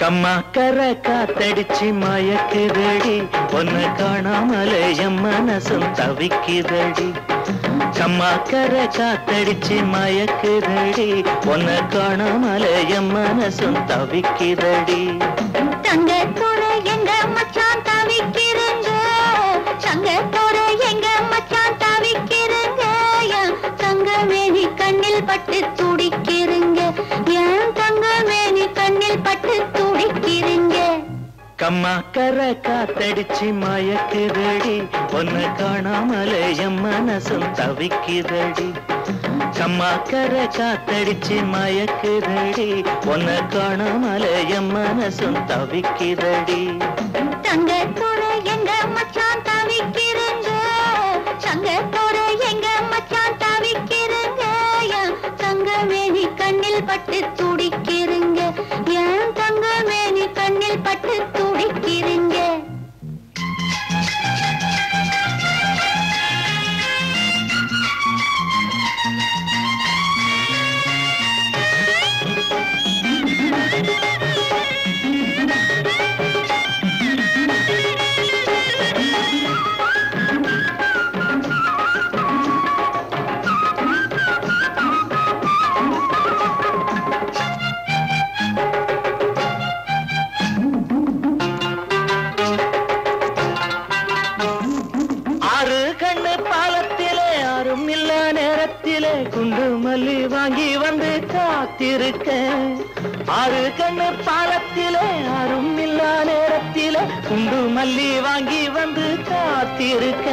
கம்மாக்கர காத்தடிச்சு மயக்குதடி பொண்ணு காணாமலே என் மனசும் தவிக்குதடி கம்மாக்கர காத்தடிச்சு மயக்குதடி பொண்ணு காணாமலே என் மனசும் தவிக்குதடி தங்கத்தோட எங்க மச்சான் தவிக்கிறங்க தங்கத்தோட எங்க மச்சான் தவிக்கிறங்க என் தங்கமேனி கண்ணில் பட்டு துடிக்கிறங்க என் தங்கமேனி கண்ணில் பட்டு துடிக்கிறங்க கம்மாக்கர காத்தடிச்சு மயக்குதடி பொண்ணு காணாமலே என் மனசும் தவிக்குதடி கம்மாக்கர காத்தடிச்சு மயக்குதடி பொண்ணு காணாமலே என் மனசும் தவிக்குதடி தங்கத்தோட எங்க மச்சான் தவிக்கிறங்க தங்கத்தோட எங்க மச்சான் தவிக்கிறங்க என் தங்கமேனி கண்ணில் பட்டு துடிக்கிறங்க என் தங்கமேனி கண்ணில் பட்டு துடிக்கிறங்க குண்டு மல்லி வாங்கி வந்து காத்திருக்க ஆறு கண்ணு பாலத்திலே யாரும் இல்லா நேரத்திலே குண்டு மல்லி வாங்கி வந்து காத்திருக்க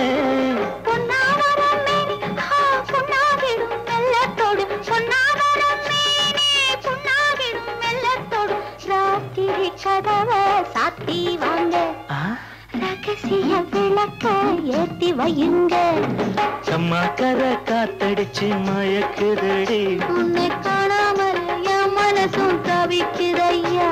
கதவை சாத்தி வாங்க ரகசிய விளக்க ஏத்தி வையுங்க கம்மாக்கர காத்தடிச்சு மயக்குதடி உன்னை காணாமல் என் மனசும் தவிக்குதையா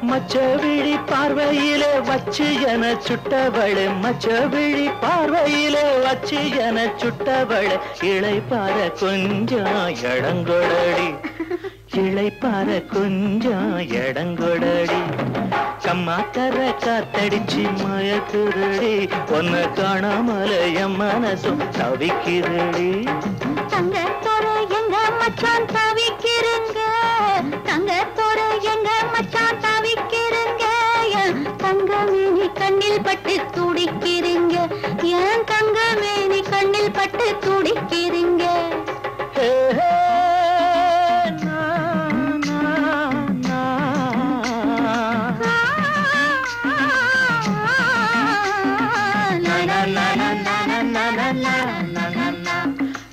மச்சவிழி பார்வையிலே வச்சு என சுட்டவளே மச்சவிழி பார்வையிலே வச்சு என சுட்டவளே இளைப்பார கொஞ்சம் இடங்கொடடி இளைப்பார கொஞ்சம் இடங்கொடடி கம்மாக்கர காத்தடிச்சு மயக்குதடி பொண்ணு காணாமலே என் மனசும் தவிக்குதடி தங்கத்தோட எங்க மச்சான் தவிக்கிறங்க தங்கத்தோட எங்க மச்சான் தவிக்கிறங்க என் தங்கமேனி கண்ணில் பட்டு துடிக்கிறங்க என் தங்கமேனி கண்ணில் பட்டு துடிக்கிறங்க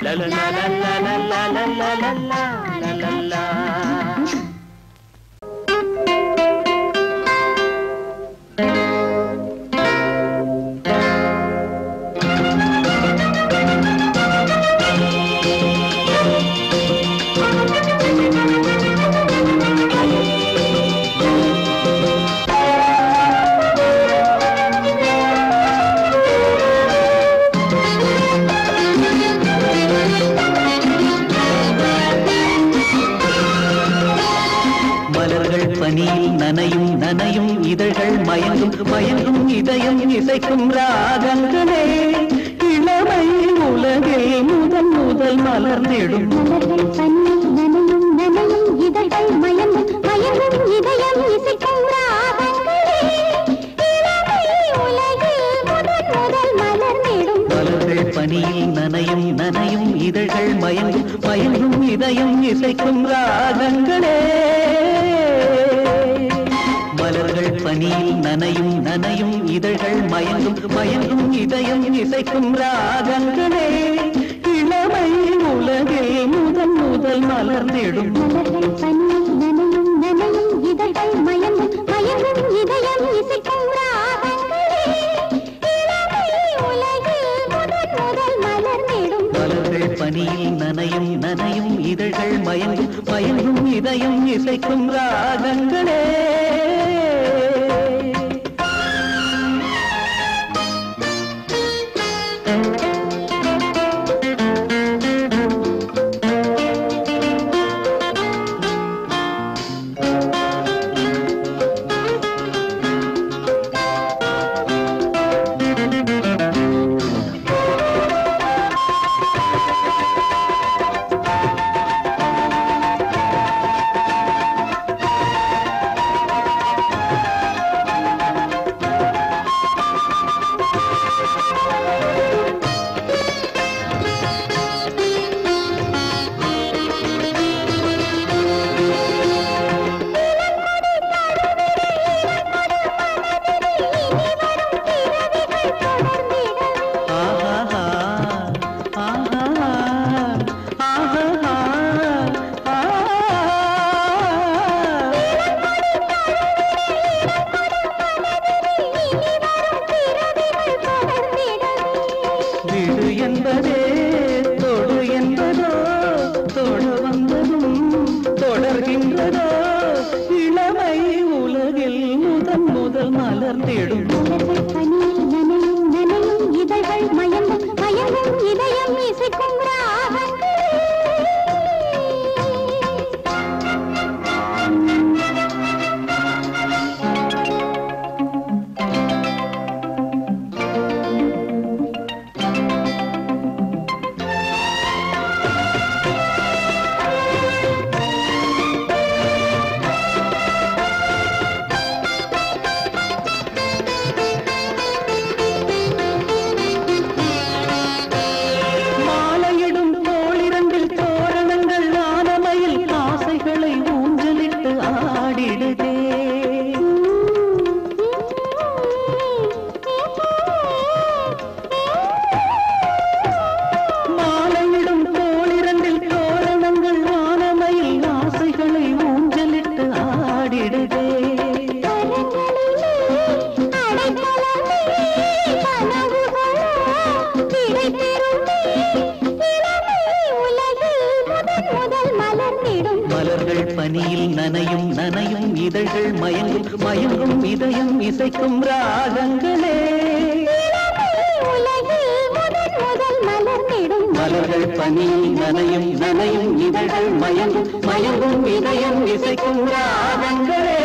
la la la la la la la la la la la la நனையும் நனையும் இதழ்கள் மயங்கும் மயங்கும் இதயம் இசைக்கும் ராகங்களே இளமை உலகில் முதல் முதல் மலர்ந்திடும் மலர்கள் பனியில் நனையும் நனையும் இதழ்கள் மயங்கும் மயங்கும் இதயம் இசைக்கும் ராகங்களே இளமை உலகில் முதல் முதல் மலர்ந்திடும் மலர்கள் பனியில் நனையும் நனையும் இதழ்கள் மயங்கும் மயங்கும் இதயம் இசைக்கும் ராகங்களே மலர்கள் பனியில் நனையும் நனையும் இதழ்கள் மயங்கும் மயங்கும் இதயம் இசைக்கும் ராகங்களே இளமை உலகில் முதல் முதல் மலர்ந்திடும் மலர்கள் பனியில் நனையும் நனையும் இதழ்கள் மயங்கும் மயங்கும் இதயம் இசைக்கும் ராகங்களே இளமை உலகில் முதல் முதல் மலர்ந்திடும் மலர்கள் பனியில் நனையும் நனையும் இதழ்கள் மயங்கும் மயங்கும் இதயம் இசைக்கும் ராகங்களே பனியில் நனையும் நனையும் இதழ்கள் மயங்கும் மயங்கும் இதயம் இசைக்கும் ராகங்களே மலர்கள் பனியில் நனையும் நனையும் இதழ்கள் மயங்கும் மயங்கும் இதயம் இசைக்கும் ராகங்களே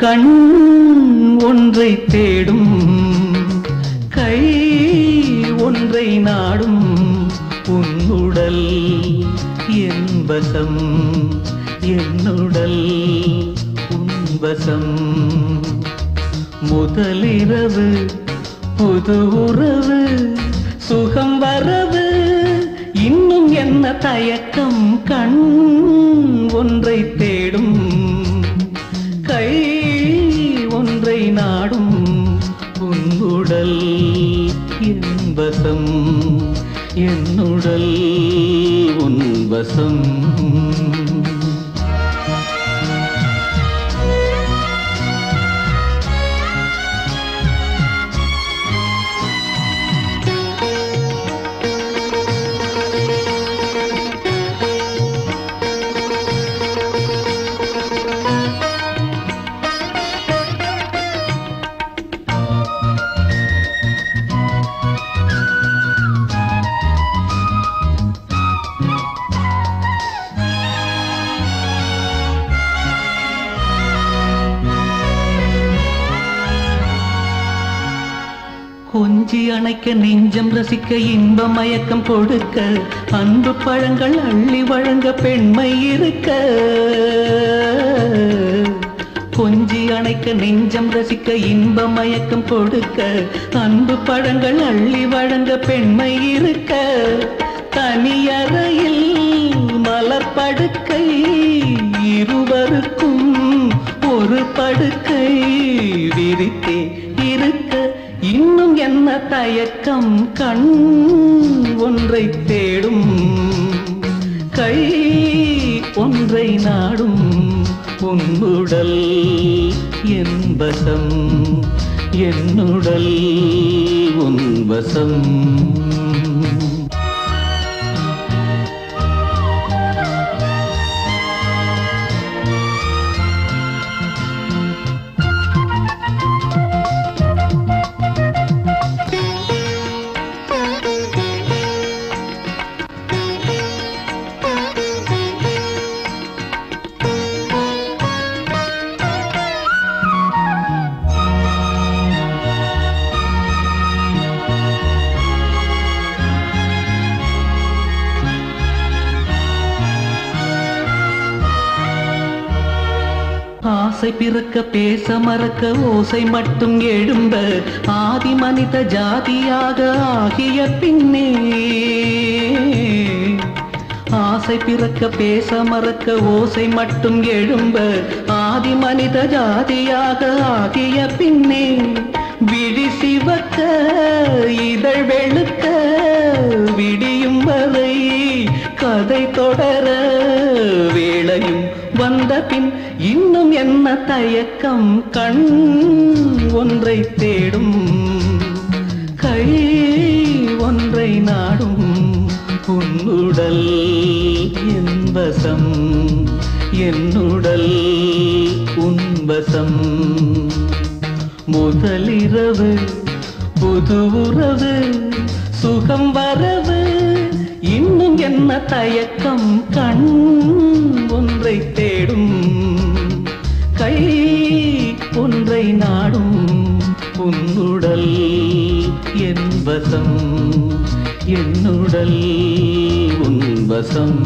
கண் ஒன்றை தேடும் கை ஒன்றை நாடும் உன்னுடல் என்பசம் என்னுடல் உன்பசம் முதலிரவு புது உறவு சுகம் வரவு இன்னும் என்ன தயக்கம் கண் ஒன்றை தேடும் கை ஒன்றை நாடும் உன்னுடல் என்பசம் என்னுடல் உன்வசம் அணைக்க நெஞ்சம் ரசிக்க இன்ப மயக்கம் கொடுக்க அன்பு பழங்கள் அள்ளி வழங்க பெண்மை இருக்க கொஞ்சி அணைக்க நெஞ்சம் ரசிக்க இன்ப மயக்கம் கொடுக்க அன்பு பழங்கள் அள்ளி வழங்க பெண்மை இருக்க தனியறையில் மலர்படுக்கை இருவருக்கும் ஒரு படுக்கை விரித்தே இருக்க இன்னும் என்ன தயக்கம் கண் ஒன்றை தேடும் கை ஒன்றை நாடும் உன்னுடல் என்பசம் என்னுடல் உன்வசம் ஆசை பிறக்க பேச மறக்க ஓசை மட்டும் எழும்ப ஆதி மனித ஜாதியாக ஆகிய பின்னே ஆசை பிறக்க பேச மறக்க ஓசை மட்டும் எழும்ப ஆதி மனித ஜாதியாக ஆகிய பின்னே விழி சிவக்க இதழ் வெளுக்க விடியும் வரை கதை தொடர வேளையும் வந்த பின் இன்னும் என்ன தயக்கம் கண் ஒன்றை தேடும் கை ஒன்றை நாடும் உன்னுடல் என்பசம் என்னுடல் உன்வசம் முதலிரவு புது உறவு சுகம் வரவு இன்னும் என்ன தயக்கம் கண் ஒன்றை தேடும் கை ஒன்றை நாடும் உன்னுடல் என்பசம் என்னுடல் உன்வசம்